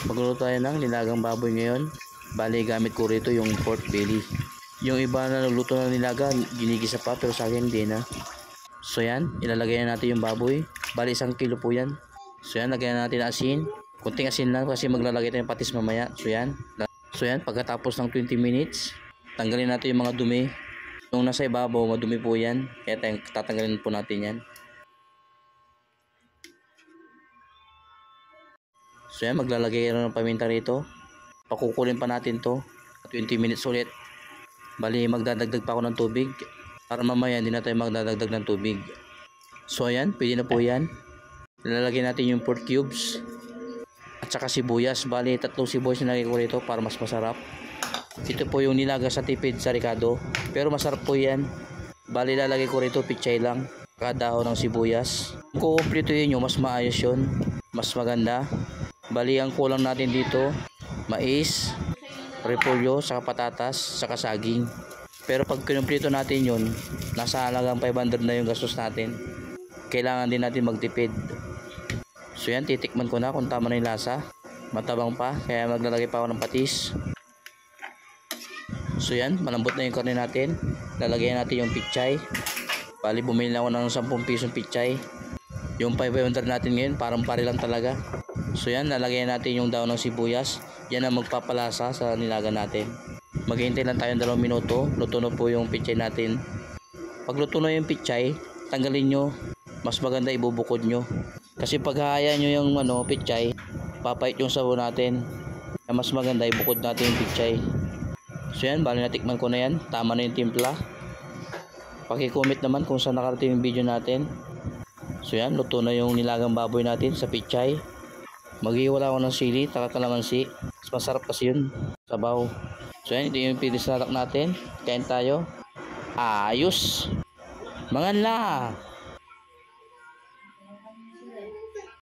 Magluluto tayo ng nilagang baboy ngayon. Bali gamit ko rito yung pork belly. Yung iba na nagluto ng nilaga, ginigisa pa, pero sa akin hindi na. So yan, ilalagay na natin yung baboy. Bali 1 kilo po yan. So yan, lagyan na natin asin. Kunting asin lang kasi maglalagay tayo ng patis mamaya. So yan, pagkatapos ng 20 minutes, tanggalin natin yung mga dumi. Yung nasa ibabaw, madumi po yan. Kaya tatanggalin po natin yan. So yan, maglalagay na ng paminta rito. Pakukulin pa natin to 20 minutes ulit. Bali magdadagdag pa ako ng tubig para mamaya hindi na tayo magdadagdag ng tubig. So ayan, pwede na po yan. Ilalagay natin yung pork cubes at saka sibuyas. Bali 3 sibuyas na nilagay ko rito para mas masarap. Ito po yung nilaga sa tipid sa Ricardo, pero masarap po yan. Bali lalagay ko rito pichay lang, kadahon ng sibuyas. Kung kumpleto yun, mas maayos yun, mas maganda. Bali ang kulang natin dito, mais, repolyo, saka patatas, saka saging. Pero pag kinumpleto natin yun, nasa halagang 500 na yung gastos natin. Kailangan din natin magtipid. So yan, titikman ko na kung tama na yung lasa. Matabang pa, kaya maglalagay pa ako ng patis. So yan, malambot na yung karne natin. Lalagyan natin yung pichay. Bali bumili na ako ng 10 pisong pichay. Yung 500 natin ngayon, parang pare lang talaga. So yan, lalagyan natin yung daon ng sibuyas. Yan ang magpapalasa sa nilaga natin. Maghihintay lang tayo 2 minuto. Luto na po yung pichay natin. Pag luto na yung pichay, tanggalin nyo. Mas maganda ibubukod nyo. Kasi pag hahayaan nyo yung pichay, papait yung sabaw natin. Kaya mas maganda ibukod natin yung pichay. So yan, bali natikman ko na yan. Tama na yung timpla. Paki-comment naman kung saan nakarating yung video natin. So yan, luto na yung nilagang baboy natin sa pichay. Maghiwala ako ng sili, kalamansi. Mas masarap kasi yun, sabaw. So yan, ito yung pinis na natin. Kain tayo. Ayos! Mangan la!